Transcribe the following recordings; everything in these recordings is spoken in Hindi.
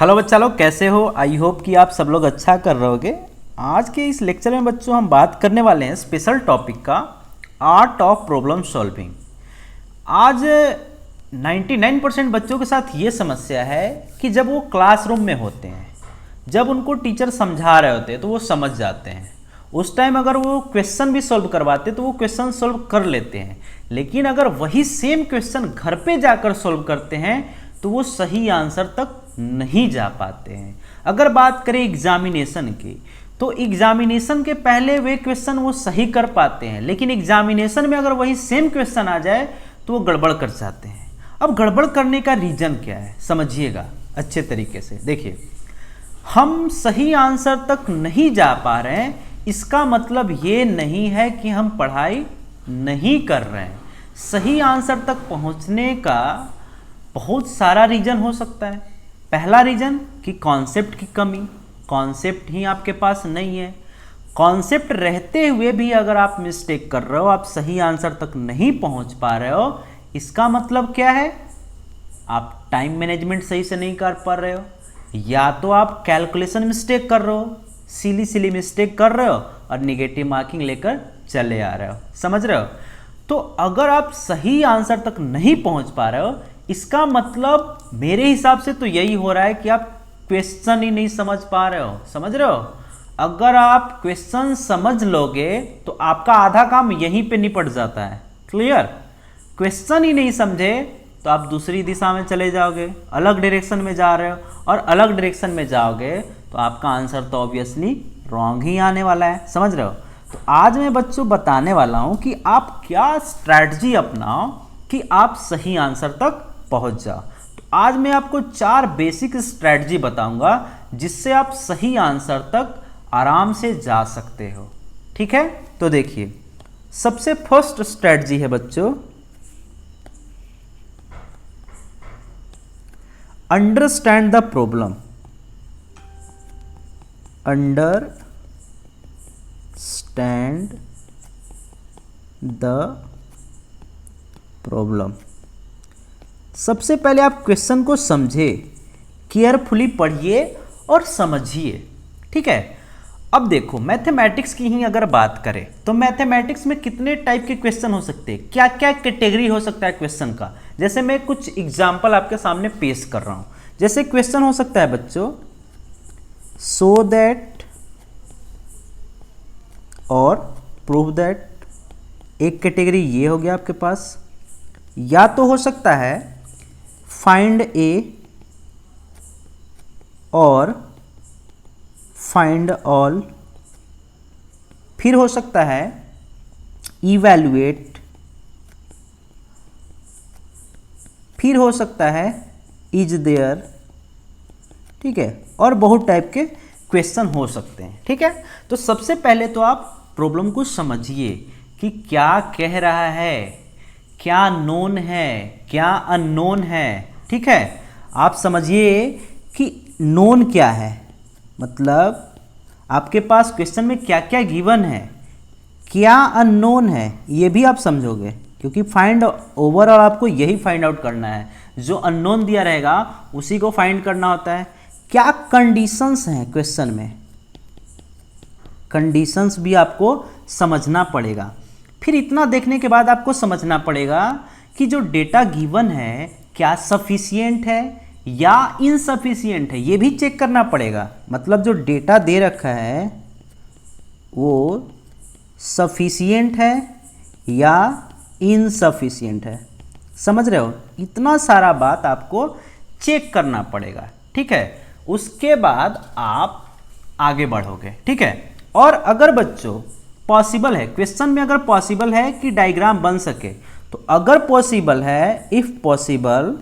हेलो बच्चा लोग, कैसे हो? आई होप कि आप सब लोग अच्छा कर रहे होगे। आज के इस लेक्चर में बच्चों हम बात करने वाले हैं स्पेशल टॉपिक का, आर्ट ऑफ प्रॉब्लम सॉल्विंग। आज 99% बच्चों के साथ ये समस्या है कि जब वो क्लासरूम में होते हैं, जब उनको टीचर समझा रहे होते हैं तो वो समझ जाते हैं। उस टाइम अगर वो क्वेश्चन भी सॉल्व करवाते तो वो क्वेश्चन सॉल्व कर लेते हैं, लेकिन अगर वही सेम क्वेश्चन घर पे जाकर सॉल्व करते हैं तो वो सही आंसर तक नहीं जा पाते हैं। अगर बात करें एग्जामिनेशन की, तो एग्जामिनेशन के पहले वे क्वेश्चन वो सही कर पाते हैं, लेकिन एग्जामिनेशन में अगर वही सेम क्वेश्चन आ जाए तो वो गड़बड़ कर जाते हैं। अब गड़बड़ करने का रीजन क्या है, समझिएगा अच्छे तरीके से। देखिए, हम सही आंसर तक नहीं जा पा रहे हैं, इसका मतलब ये नहीं है कि हम पढ़ाई नहीं कर रहे हैं। सही आंसर तक पहुंचने का बहुत सारा रीजन हो सकता है। पहला रीजन कि कॉन्सेप्ट की कमी, कॉन्सेप्ट ही आपके पास नहीं है। कॉन्सेप्ट रहते हुए भी अगर आप मिस्टेक कर रहे हो, आप सही आंसर तक नहीं पहुंच पा रहे हो, इसका मतलब क्या है? आप टाइम मैनेजमेंट सही से नहीं कर पा रहे हो, या तो आप कैलकुलेशन मिस्टेक कर रहे हो, सिली मिस्टेक कर रहे हो और निगेटिव मार्किंग लेकर चले आ रहे हो। समझ रहे हो? तो अगर आप सही आंसर तक नहीं पहुंच पा रहे हो, इसका मतलब मेरे हिसाब से तो यही हो रहा है कि आप क्वेश्चन ही नहीं समझ पा रहे हो। समझ रहे हो? अगर आप क्वेश्चन समझ लोगे तो आपका आधा काम यहीं पे निपट जाता है। क्लियर? क्वेश्चन ही नहीं समझे तो आप दूसरी दिशा में चले जाओगे, अलग डायरेक्शन में जा रहे हो, और अलग डायरेक्शन में जाओगे तो आपका आंसर तो ऑब्वियसली रॉन्ग ही आने वाला है। समझ रहे हो? तो आज मैं बच्चों बताने वाला हूं कि आप क्या स्ट्रैटेजी अपनाओ कि आप सही आंसर तक पहुंच जाओ। तो आज मैं आपको 4 बेसिक स्ट्रैटेजी बताऊंगा जिससे आप सही आंसर तक आराम से जा सकते हो। ठीक है? तो देखिए, सबसे फर्स्ट स्ट्रैटेजी है बच्चों, understand the problem. Understand the problem. सबसे पहले आप क्वेश्चन को समझिए, केयरफुली पढ़िए और समझिए। ठीक है? अब देखो, मैथमेटिक्स की ही अगर बात करें तो मैथमेटिक्स में कितने टाइप के क्वेश्चन हो सकते हैं, क्या क्या कैटेगरी हो सकता है क्वेश्चन का। जैसे मैं कुछ एग्जांपल आपके सामने पेश कर रहा हूं। जैसे क्वेश्चन हो सकता है बच्चों, सो दैट और प्रूव दैट। एक कैटेगरी ये हो गया आपके पास। या तो हो सकता है फाइंड ए और फाइंड ऑल। फिर हो सकता है इवैल्यूएट। फिर हो सकता है इज देयर। ठीक है? और बहुत टाइप के क्वेश्चन हो सकते हैं। ठीक है? तो सबसे पहले तो आप प्रॉब्लम को समझिए कि क्या कह रहा है, क्या नोन है, क्या अननोन है। ठीक है? आप समझिए कि नोन क्या है, मतलब आपके पास क्वेश्चन में क्या क्या गिवन है, क्या अननोन है, ये भी आप समझोगे, क्योंकि फाइंड ओवरऑल आपको यही फाइंड आउट करना है। जो अननोन दिया रहेगा उसी को फाइंड करना होता है। क्या कंडीशंस हैं क्वेश्चन में, कंडीशंस भी आपको समझना पड़ेगा। फिर इतना देखने के बाद आपको समझना पड़ेगा कि जो डेटा गिवन है क्या सफिशिएंट है या इनसफिशिएंट है, ये भी चेक करना पड़ेगा। मतलब जो डेटा दे रखा है वो सफिशिएंट है या इनसफिशिएंट है। समझ रहे हो? इतना सारा बात आपको चेक करना पड़ेगा। ठीक है? उसके बाद आप आगे बढ़ोगे। ठीक है? और अगर बच्चों पॉसिबल है, क्वेश्चन में अगर पॉसिबल है कि डायग्राम बन सके, तो अगर पॉसिबल है, इफ पॉसिबल,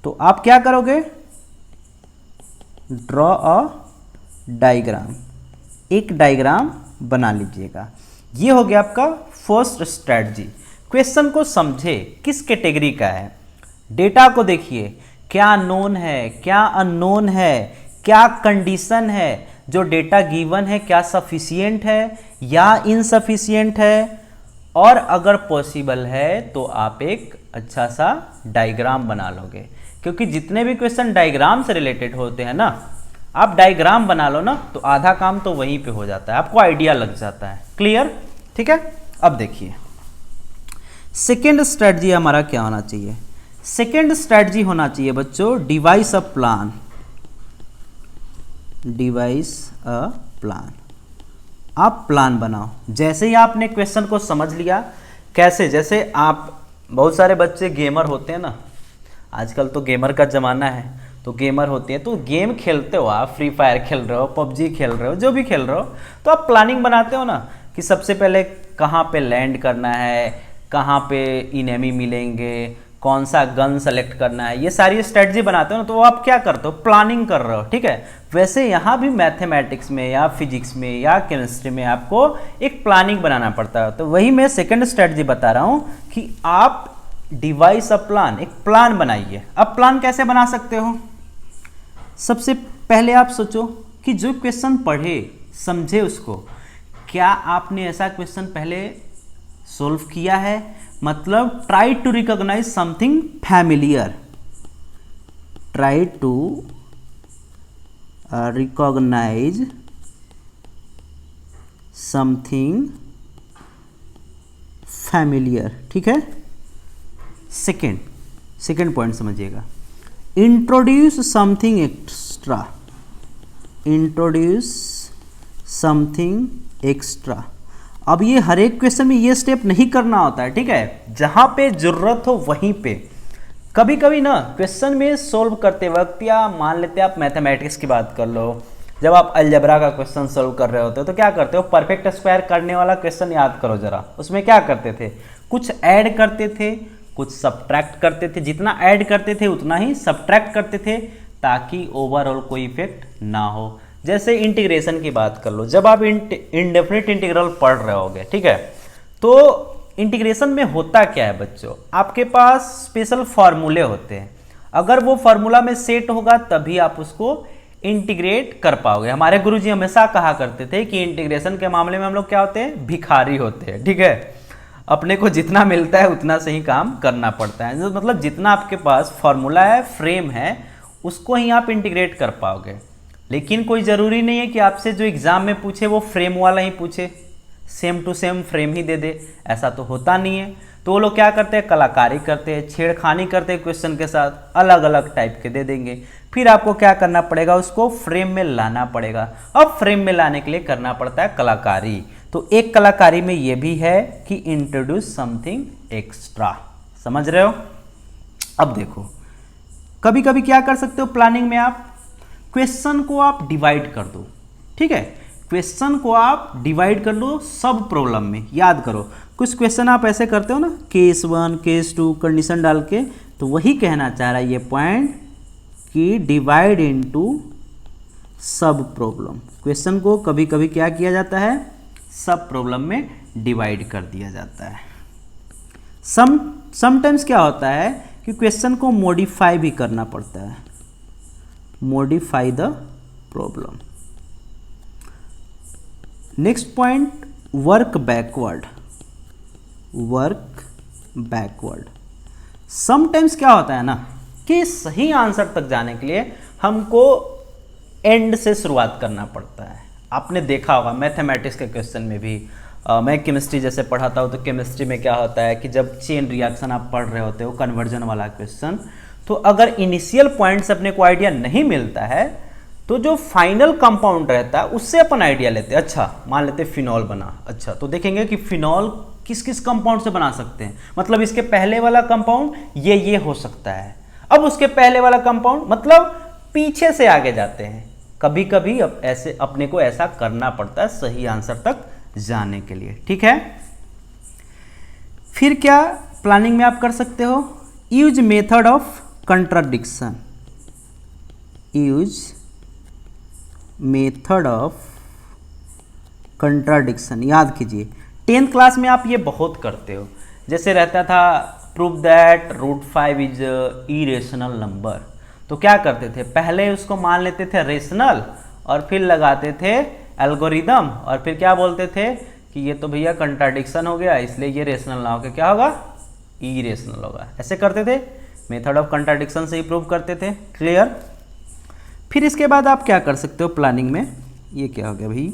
तो आप क्या करोगे? Draw a diagram. एक डायग्राम बना लीजिएगा। ये हो गया आपका फर्स्ट स्ट्रैटेजी। क्वेश्चन को समझे किस कैटेगरी का है, डेटा को देखिए, क्या नोन है, क्या अननोन है, क्या कंडीशन है, जो डेटा गिवन है क्या सफिशिएंट है या इनसफिशिएंट है, और अगर पॉसिबल है तो आप एक अच्छा सा डायग्राम बना लोगे। क्योंकि जितने भी क्वेश्चन डायग्राम से रिलेटेड होते हैं ना, आप डायग्राम बना लो ना तो आधा काम तो वहीं पे हो जाता है, आपको आइडिया लग जाता है। क्लियर? ठीक है। अब देखिए सेकेंड स्ट्रेटजी हमारा क्या होना चाहिए। सेकेंड स्ट्रेटजी होना चाहिए बच्चों device a plan. Device a plan, आप प्लान बनाओ। जैसे ही आपने क्वेश्चन को समझ लिया, कैसे, जैसे आप बहुत सारे बच्चे गेमर होते हैं ना, आजकल तो गेमर का ज़माना है, तो गेमर होते हैं तो गेम खेलते हो, आप फ्री फायर खेल रहे हो, पबजी खेल रहे हो, जो भी खेल रहे हो, तो आप प्लानिंग बनाते हो ना कि सबसे पहले कहाँ पे लैंड करना है, कहाँ पे इनेमी मिलेंगे, कौन सा गन सेलेक्ट करना है, ये सारी स्ट्रेटजी बनाते हो ना, तो आप क्या करते हो, प्लानिंग कर रहे हो। ठीक है, वैसे यहाँ भी मैथमेटिक्स में या फिजिक्स में या केमिस्ट्री में आपको एक प्लानिंग बनाना पड़ता है। तो वही मैं सेकंड स्ट्रेटजी बता रहा हूँ कि आप डिवाइस अ प्लान, एक प्लान बनाइए। अब प्लान कैसे बना सकते हो? सबसे पहले आप सोचो कि जो क्वेश्चन पढ़े समझे उसको, क्या आपने ऐसा क्वेश्चन पहले सोल्व किया है? मतलब try to recognize something familiar, try to recognize something familiar. ठीक है। सेकेंड पॉइंट समझिएगा, introduce something extra. Introduce something extra. अब ये हर एक क्वेश्चन में ये स्टेप नहीं करना होता है। ठीक है, जहां पे जरूरत हो वहीं पे। कभी कभी ना क्वेश्चन में सोल्व करते वक्त, या मान लेते हैं आप मैथमेटिक्स की बात कर लो, जब आप अलजेब्रा का क्वेश्चन सोल्व कर रहे होते हो तो क्या करते हो, परफेक्ट स्क्वायर करने वाला क्वेश्चन याद करो जरा। उसमें क्या करते थे, कुछ ऐड करते थे, कुछ सब्ट्रैक्ट करते थे, जितना ऐड करते थे उतना ही सब्ट्रैक्ट करते थे, ताकि ओवरऑल कोई इफेक्ट ना हो। जैसे इंटीग्रेशन की बात कर लो, जब आप इंडेफिनिट इंटीग्रल पढ़ रहे होगे, ठीक है, तो इंटीग्रेशन में होता क्या है बच्चों, आपके पास स्पेशल फार्मूले होते हैं। अगर वो फार्मूला में सेट होगा तभी आप उसको इंटीग्रेट कर पाओगे। हमारे गुरुजी हमेशा कहा करते थे कि इंटीग्रेशन के मामले में हम लोग क्या होते हैं, भिखारी होते हैं। ठीक है, अपने को जितना मिलता है उतना से ही काम करना पड़ता है। मतलब जितना आपके पास फार्मूला है, फ्रेम है, उसको ही आप इंटीग्रेट कर पाओगे। लेकिन कोई ज़रूरी नहीं है कि आपसे जो एग्ज़ाम में पूछे वो फ्रेम वाला ही पूछे, सेम टू सेम फ्रेम ही दे दे, ऐसा तो होता नहीं है। तो वो लोग क्या करते हैं, कलाकारी करते हैं, छेड़खानी करते हैं क्वेश्चन के साथ, अलग अलग टाइप के दे देंगे। फिर आपको क्या करना पड़ेगा, उसको फ्रेम में लाना पड़ेगा। अब फ्रेम में लाने के लिए करना पड़ता है कलाकारी। तो एक कलाकारी में ये भी है कि इंट्रोड्यूस समथिंग एक्स्ट्रा। समझ रहे हो? अब देखो, कभी कभी क्या कर सकते हो प्लानिंग में, आप क्वेश्चन को आप डिवाइड कर दो। ठीक है, क्वेश्चन को आप डिवाइड कर लो सब प्रॉब्लम में। याद करो, कुछ क्वेश्चन आप ऐसे करते हो ना, केस 1 केस 2 कंडीशन डाल के, तो वही कहना चाह रहा है ये पॉइंट कि डिवाइड इनटू सब प्रॉब्लम। क्वेश्चन को कभी कभी क्या किया जाता है, सब प्रॉब्लम में डिवाइड कर दिया जाता है। समटाइम्स क्या होता है कि क्वेश्चन को मॉडिफाई भी करना पड़ता है, modify the problem. Next point, work backward. Work backward, sometimes क्या होता है ना कि सही आंसर तक जाने के लिए हमको एंड से शुरुआत करना पड़ता है। आपने देखा होगा मैथमेटिक्स के क्वेश्चन में भी, मैं केमिस्ट्री जैसे पढ़ाता हूँ तो केमिस्ट्री में क्या होता है कि जब चेन रिएक्शन आप पढ़ रहे होते हो, कन्वर्जन वाला क्वेश्चन, तो अगर इनिशियल पॉइंट से अपने को आइडिया नहीं मिलता है तो जो फाइनल कंपाउंड रहता है उससे अपन आइडिया लेते हैं। अच्छा, मान लेते फिनॉल बना, अच्छा तो देखेंगे कि फिनॉल किस किस कंपाउंड से बना सकते हैं, मतलब इसके पहले वाला कंपाउंड ये हो सकता है, अब उसके पहले वाला कंपाउंड, मतलब पीछे से आगे जाते हैं। कभी कभी ऐसे अपने को ऐसा करना पड़ता है सही आंसर तक जाने के लिए। ठीक है, फिर क्या प्लानिंग में आप कर सकते हो, use method of contradiction. Use method of contradiction, याद कीजिए 10th क्लास में आप ये बहुत करते हो। जैसे रहता था prove that √5 is irrational number, तो क्या करते थे, पहले उसको मान लेते थे रेशनल और फिर लगाते थे एल्गोरिदम, और फिर क्या बोलते थे कि ये तो भैया कंट्राडिक्शन हो गया, इसलिए ये रेशनल ना होकर क्या होगा, इरेशनल होगा। ऐसे करते थे, मेथड ऑफ कंट्राडिक्शन से ही प्रूव करते थे। क्लियर। फिर इसके बाद आप क्या कर सकते हो प्लानिंग में, ये क्या हो गया भाई,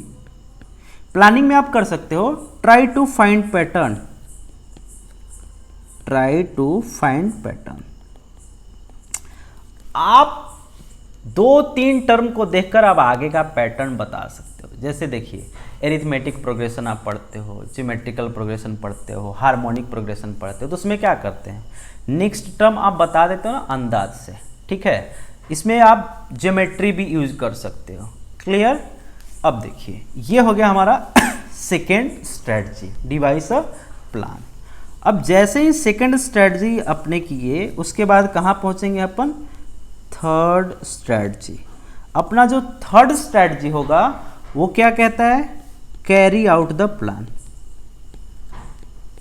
प्लानिंग में आप कर सकते हो try to find pattern, try to find pattern. आप 2-3 टर्म को देखकर आप आगे का पैटर्न बता सकते हो। जैसे देखिए एरिथमेटिक प्रोग्रेशन आप पढ़ते हो, ज्योमेट्रिकल प्रोग्रेशन पढ़ते हो, हार्मोनिक प्रोग्रेशन पढ़ते हो, तो उसमें क्या करते हैं, नेक्स्ट टर्म आप बता देते हो ना अंदाज से, ठीक है। इसमें आप ज्योमेट्री भी यूज कर सकते हो। क्लियर। अब देखिए ये हो गया हमारा second strategy, device a plan. अब जैसे ही सेकेंड स्ट्रेटजी अपने किए, उसके बाद कहाँ पहुँचेंगे अपन, थर्ड स्ट्रेटजी। अपना जो थर्ड स्ट्रेटजी होगा वो क्या कहता है, carry out the plan,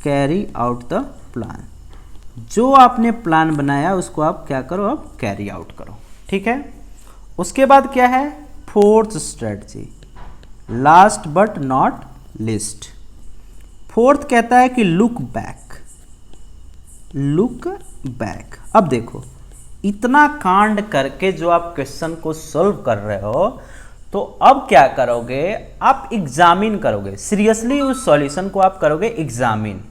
carry out the plan. जो आपने प्लान बनाया उसको आप क्या करो, अब कैरी आउट करो, ठीक है। उसके बाद क्या है, fourth strategy, last but not list. Fourth कहता है कि लुक बैक, लुक बैक। अब देखो इतना कांड करके जो आप क्वेश्चन को सॉल्व कर रहे हो, तो अब क्या करोगे, आप एग्जामिन करोगे, सीरियसली उस सॉल्यूशन को आप करोगे एग्जामिन,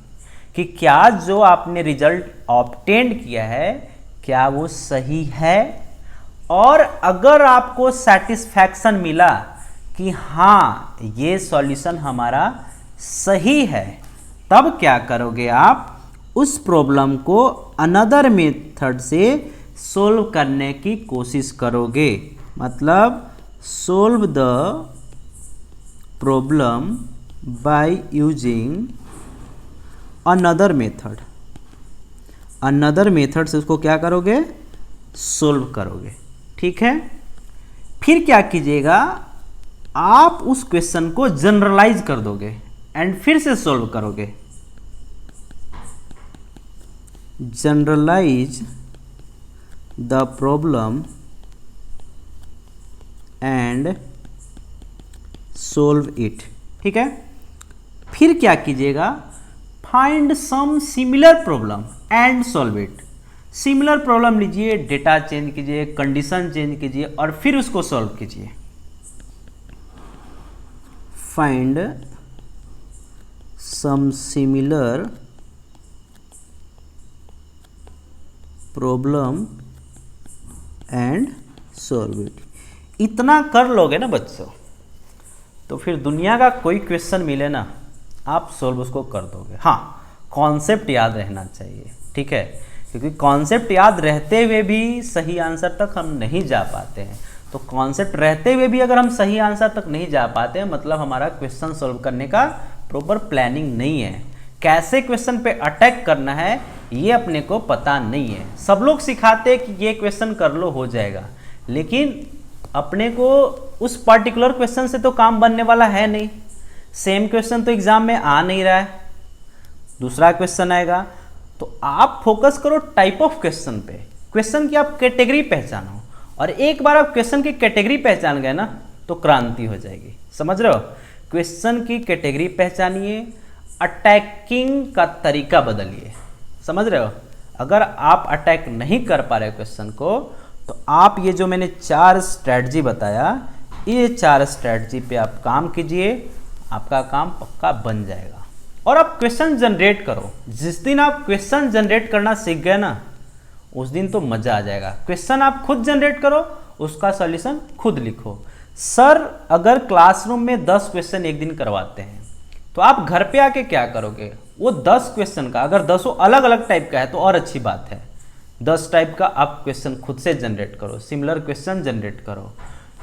कि क्या जो आपने रिजल्ट ऑब्टेन किया है क्या वो सही है। और अगर आपको सेटिस्फैक्शन मिला कि हाँ ये सॉल्यूशन हमारा सही है, तब क्या करोगे, आप उस प्रॉब्लम को अनदर मेथड से सोल्व करने की कोशिश करोगे। मतलब solve the problem by using another method, another method से उसको क्या करोगे, सोल्व करोगे, ठीक है। फिर क्या कीजिएगा, आप उस क्वेश्चन को जनरलाइज कर दोगे एंड फिर से सोल्व करोगे। Generalize the problem and solve it, ठीक है। फिर क्या कीजिएगा, find some similar problem and solve it. Similar problem लीजिए, डेटा चेंज कीजिए, कंडीशन चेंज कीजिए और फिर उसको सॉल्व कीजिए। Find some similar problem and solve it. इतना कर लोगे ना बच्चों, तो फिर दुनिया का कोई क्वेश्चन मिले ना, आप सॉल्व उसको कर दोगे। हाँ, कॉन्सेप्ट याद रहना चाहिए, ठीक है, क्योंकि कॉन्सेप्ट याद रहते हुए भी सही आंसर तक हम नहीं जा पाते हैं। तो कॉन्सेप्ट रहते हुए भी अगर हम सही आंसर तक नहीं जा पाते हैं, मतलब हमारा क्वेश्चन सॉल्व करने का प्रॉपर प्लानिंग नहीं है। कैसे क्वेश्चन पे अटैक करना है ये अपने को पता नहीं है। सब लोग सिखाते हैं कि ये क्वेश्चन कर लो हो जाएगा, लेकिन अपने को उस पर्टिकुलर क्वेश्चन से तो काम बनने वाला है नहीं। सेम क्वेश्चन तो एग्जाम में आ नहीं रहा है, दूसरा क्वेश्चन आएगा। तो आप फोकस करो टाइप ऑफ क्वेश्चन पे, क्वेश्चन की आप कैटेगरी पहचानो, और एक बार आप क्वेश्चन की कैटेगरी पहचान गए ना तो क्रांति हो जाएगी। समझ रहे हो, क्वेश्चन की कैटेगरी पहचानिए, अटैकिंग का तरीका बदलिए। समझ रहे हो, अगर आप अटैक नहीं कर पा रहे क्वेश्चन को, तो आप ये जो मैंने 4 स्ट्रैटेजी बताया, ये 4 स्ट्रैटेजी पे आप काम कीजिए, आपका काम पक्का बन जाएगा। और आप क्वेश्चन जनरेट करो। जिस दिन आप क्वेश्चन जनरेट करना सीख गए ना, उस दिन तो मजा आ जाएगा। क्वेश्चन आप खुद जनरेट करो, उसका सॉल्यूशन खुद लिखो। सर अगर क्लासरूम में 10 क्वेश्चन एक दिन करवाते हैं, तो आप घर पे आके क्या करोगे, वो 10 क्वेश्चन का अगर 10 अलग अलग टाइप का है तो और अच्छी बात है। 10 टाइप का आप क्वेश्चन खुद से जनरेट करो, सिमिलर क्वेश्चन जनरेट करो,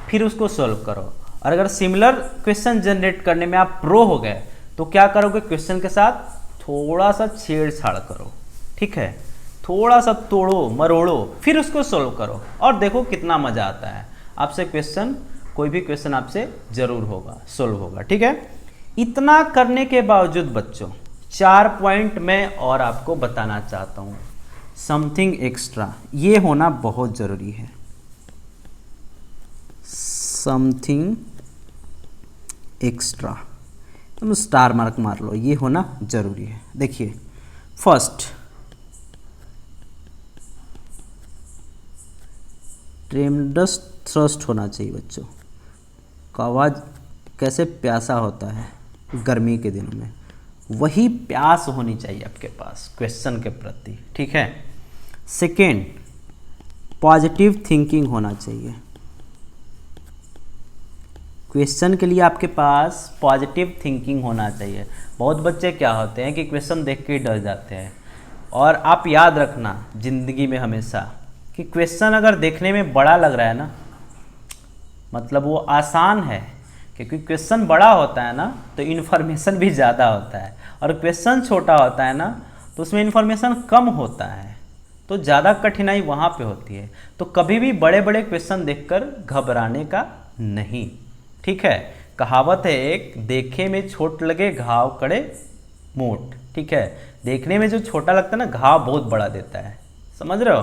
फिर उसको सॉल्व करो। और अगर सिमिलर क्वेश्चन जनरेट करने में आप प्रो हो गए, तो क्या करोगे, क्वेश्चन के साथ थोड़ा सा छेड़छाड़ करो, ठीक है, थोड़ा सा तोड़ो मरोड़ो, फिर उसको सॉल्व करो और देखो कितना मजा आता है। आपसे क्वेश्चन, कोई भी क्वेश्चन आपसे जरूर होगा, सॉल्व होगा, ठीक है। इतना करने के बावजूद बच्चों 4 पॉइंट मैं और आपको बताना चाहता हूं, समथिंग एक्स्ट्रा, ये होना बहुत जरूरी है। समथिंग एक्स्ट्रा, तुम स्टार मार्क मार लो, ये होना जरूरी है। देखिए फर्स्ट, ट्रेमडस थ्रस्ट होना चाहिए बच्चों। कौवा कैसे प्यासा होता है गर्मी के दिनों में, वही प्यास होनी चाहिए आपके पास क्वेश्चन के प्रति, ठीक है। सेकेंड, पॉजिटिव थिंकिंग होना चाहिए। क्वेश्चन के लिए आपके पास पॉजिटिव थिंकिंग होना चाहिए। बहुत बच्चे क्या होते हैं कि क्वेश्चन देख के डर जाते हैं, और आप याद रखना ज़िंदगी में हमेशा कि क्वेश्चन अगर देखने में बड़ा लग रहा है ना, मतलब वो आसान है, क्योंकि क्वेश्चन बड़ा होता है ना तो इन्फॉर्मेशन भी ज़्यादा होता है, और क्वेश्चन छोटा होता है ना तो उसमें इन्फॉर्मेशन कम होता है, तो ज़्यादा कठिनाई वहाँ पे होती है। तो कभी भी बड़े बड़े क्वेश्चन देखकर घबराने का नहीं, ठीक है। कहावत है एक, देखे में छोट लगे घाव करे मोट, ठीक है। देखने में जो छोटा लगता है ना, घाव बहुत बड़ा देता है, समझ रहे हो।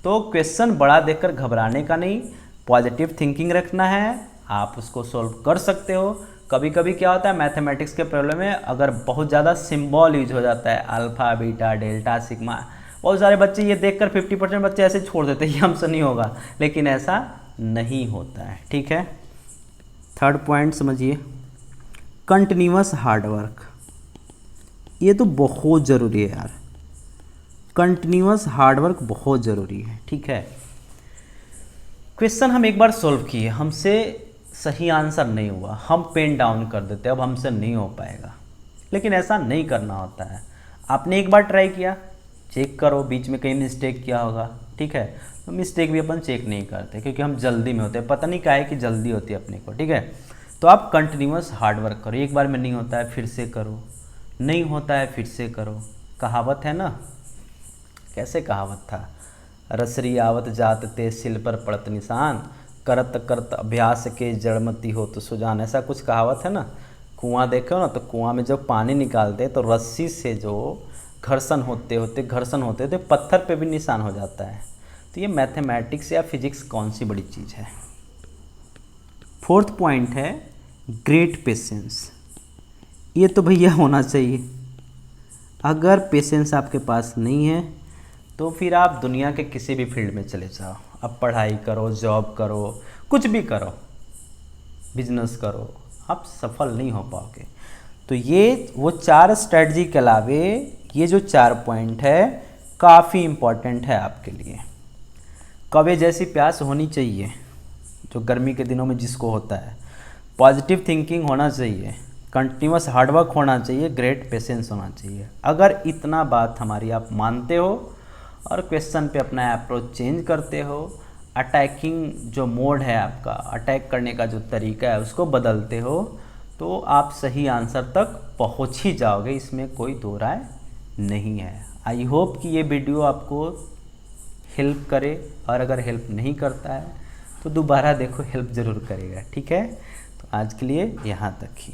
तो क्वेश्चन बड़ा देखकर घबराने का नहीं, पॉजिटिव थिंकिंग रखना है, आप उसको सॉल्व कर सकते हो। कभी कभी क्या होता है मैथमेटिक्स के प्रॉब्लम में, अगर बहुत ज़्यादा सिंबल यूज हो जाता है, अल्फा बीटा डेल्टा सिग्मा, बहुत सारे बच्चे ये देखकर 50% बच्चे ऐसे छोड़ देते हैं, ये हमसे नहीं होगा, लेकिन ऐसा नहीं होता है, ठीक है। थर्ड पॉइंट समझिए, कंटिन्यूअस हार्डवर्क। ये तो बहुत ज़रूरी है यार, कंटिन्यूअस हार्डवर्क बहुत ज़रूरी है, ठीक है। क्वेश्चन हम एक बार सॉल्व किए, हमसे सही आंसर नहीं हुआ, हम पेन डाउन कर देते, अब हमसे नहीं हो पाएगा, लेकिन ऐसा नहीं करना होता है। आपने एक बार ट्राई किया, चेक करो बीच में कहीं मिस्टेक किया होगा, ठीक है। तो मिस्टेक भी अपन चेक नहीं करते, क्योंकि हम जल्दी में होते हैं, पता नहीं क्या है कि जल्दी होती है अपने को, ठीक है। तो आप कंटिन्यूअस हार्डवर्क करो, एक बार में नहीं होता है फिर से करो, नहीं होता है फिर से करो। कहावत है ना, कैसे कहावत था, रसरी आवत जात ते सिल पर पड़त निशान, करत करत अभ्यास के जड़मती हो तो सुजान, ऐसा कुछ कहावत है ना। कुआं देखो ना, तो कुआं में जब पानी निकालते तो रस्सी से जो घर्षण होते होते पत्थर पे भी निशान हो जाता है। तो ये मैथमेटिक्स या फिजिक्स कौन सी बड़ी चीज़ है। फोर्थ पॉइंट है ग्रेट पेशेंस। ये तो भैया होना चाहिए, अगर पेशेंस आपके पास नहीं है तो फिर आप दुनिया के किसी भी फील्ड में चले जाओ, अब पढ़ाई करो, जॉब करो, कुछ भी करो, बिजनेस करो, आप सफल नहीं हो पाओगे। तो ये वो 4 स्ट्रेटजी के अलावे ये जो 4 पॉइंट है काफ़ी इम्पॉर्टेंट है आपके लिए। कौवे जैसी प्यास होनी चाहिए जो गर्मी के दिनों में जिसको होता है, पॉजिटिव थिंकिंग होना चाहिए, कंटिन्यूअस हार्डवर्क होना चाहिए, ग्रेट पेशेंस होना चाहिए। अगर इतना बात हमारी आप मानते हो और क्वेश्चन पे अपना अप्रोच चेंज करते हो, अटैकिंग जो मोड है आपका, अटैक करने का जो तरीका है उसको बदलते हो, तो आप सही आंसर तक पहुंच ही जाओगे, इसमें कोई दो राय नहीं है। आई होप कि ये वीडियो आपको हेल्प करे, और अगर हेल्प नहीं करता है तो दोबारा देखो, हेल्प ज़रूर करेगा, ठीक है। तो आज के लिए यहाँ तक ही।